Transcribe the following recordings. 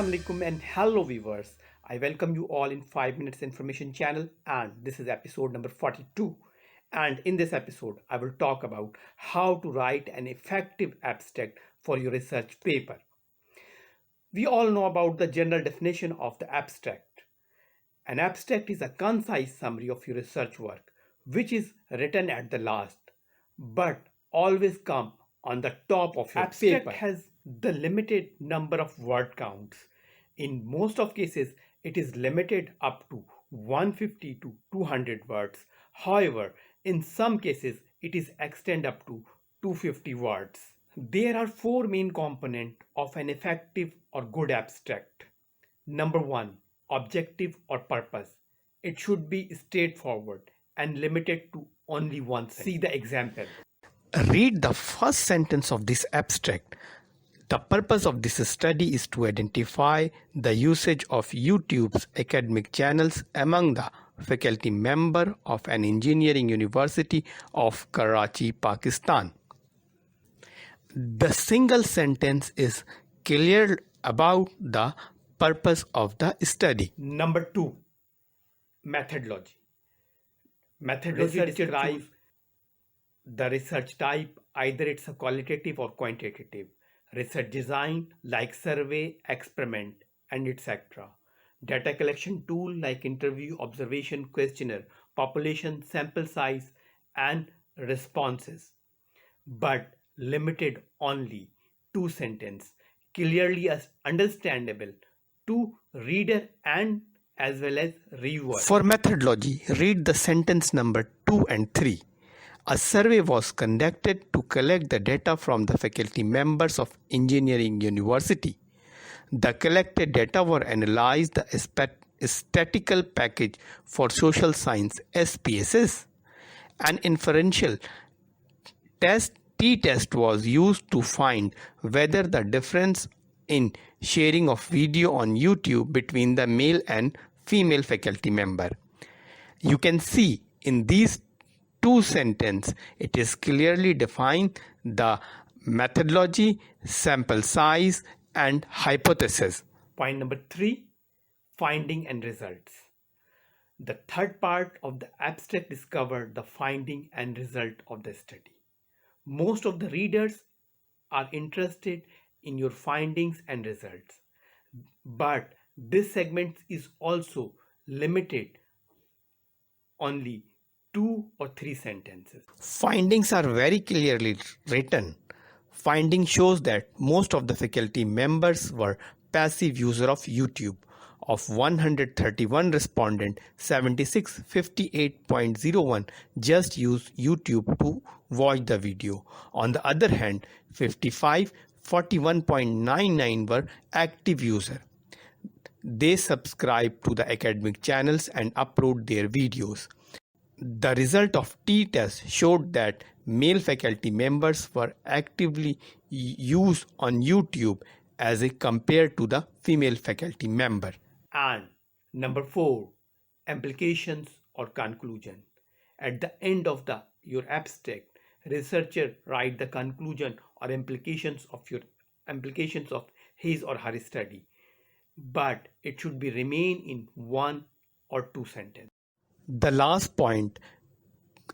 Assalamu alaikum and hello viewers. I welcome you all in 5 minutes information channel, and this is episode number 42. And in this episode I will talk about how to write an effective abstract for your research paper. We all know about the general definition of the abstract. An abstract is a concise summary of your research work which is written at the last but always come on the top of your abstract paper. Has the limited number of word counts. In most of cases it is limited up to 150 to 200 words. However, in some cases it is extend up to 250 words. There are four main components of an effective or good abstract. Number one, objective or purpose. It should be straightforward and limited to only one sentence. See the example. Read the first sentence of this abstract. The purpose of this study is to identify the usage of YouTube's academic channels among the faculty member of an engineering university of Karachi, Pakistan. The single sentence is clear about the purpose of the study. Number two, methodology. Methodology describes the research type, either it's a qualitative or quantitative. Research design like survey, experiment, and etc. Data collection tool like interview, observation, questionnaire, population, sample size, and responses. But limited only two sentences, clearly understandable to reader and as well as reviewer. For methodology, read the sentence number 2 and 3. A survey was conducted to collect the data from the faculty members of engineering university. The collected data were analyzed the statistical package for social science SPSS. An inferential test t-test was used to find whether the difference in sharing of video on YouTube between the male and female faculty member. You can see in these two sentences it is clearly defined the methodology, sample size, and hypothesis. Point number 3, finding and results. The third part of the abstract discovered the finding and result of the study. Most of the readers are interested in your findings and results, but this segment is also limited only 2 or 3 sentences. Findings are very clearly written. Finding shows that most of the faculty members were passive users of YouTube. Of 131 respondents, 76 58.01 just used YouTube to watch the video. On the other hand, 55 41.99 were active users. They subscribe to the academic channels and upload their videos. The result of t-test showed that male faculty members were actively used on YouTube as compared to the female faculty member. And number 4, implications or conclusion. At the end of your abstract, researcher write the conclusion or implications of his or her study, but it should be remain in 1 or 2 sentences. The last point,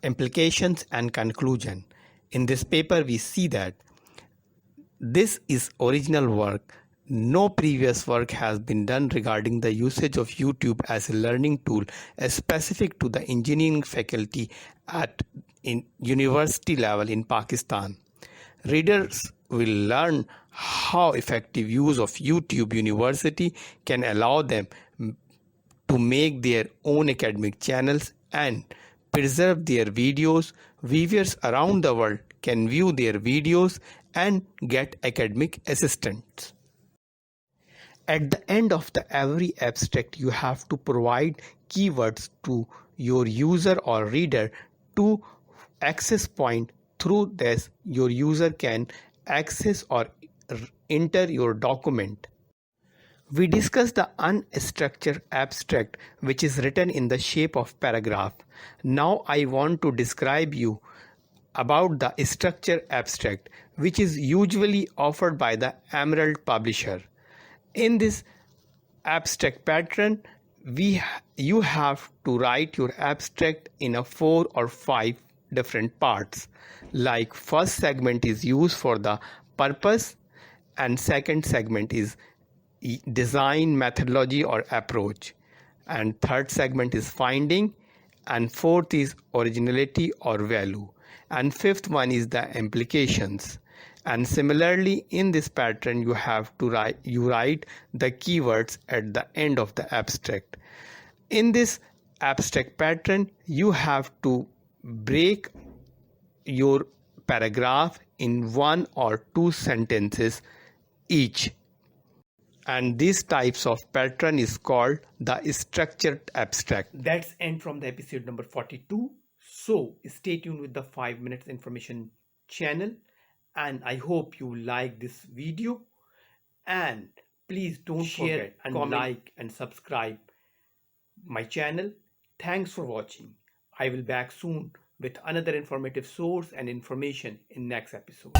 implications and conclusion. In this paper we see that this is original work. No previous work has been done regarding the usage of YouTube as a learning tool specific to the engineering faculty in university level in Pakistan. Readers will learn how effective use of YouTube University can allow them to make their own academic channels and preserve their videos. Viewers around the world can view their videos and get academic assistance. At the end of every abstract, you have to provide keywords to your user or reader to access point. Through this, your user can access or enter your document. We discussed the unstructured abstract, which is written in the shape of paragraph. Now I want to describe you about the structured abstract, which is usually offered by the Emerald publisher. In this abstract pattern, you have to write your abstract in a 4 or 5 different parts. Like first segment is used for the purpose, and second segment is design methodology or approach, and third segment is finding, and fourth is originality or value, and fifth one is the implications. And similarly, in this pattern you write the keywords at the end of the abstract. In this abstract pattern, you have to break your paragraph in 1 or 2 sentences each, and these types of pattern is called the structured abstract. That's end from the episode number 42. So stay tuned with the 5 minutes information channel, and I hope you like this video, and please don't forget and like and subscribe my channel. Thanks for watching. I will back soon with another informative source and information in next episode.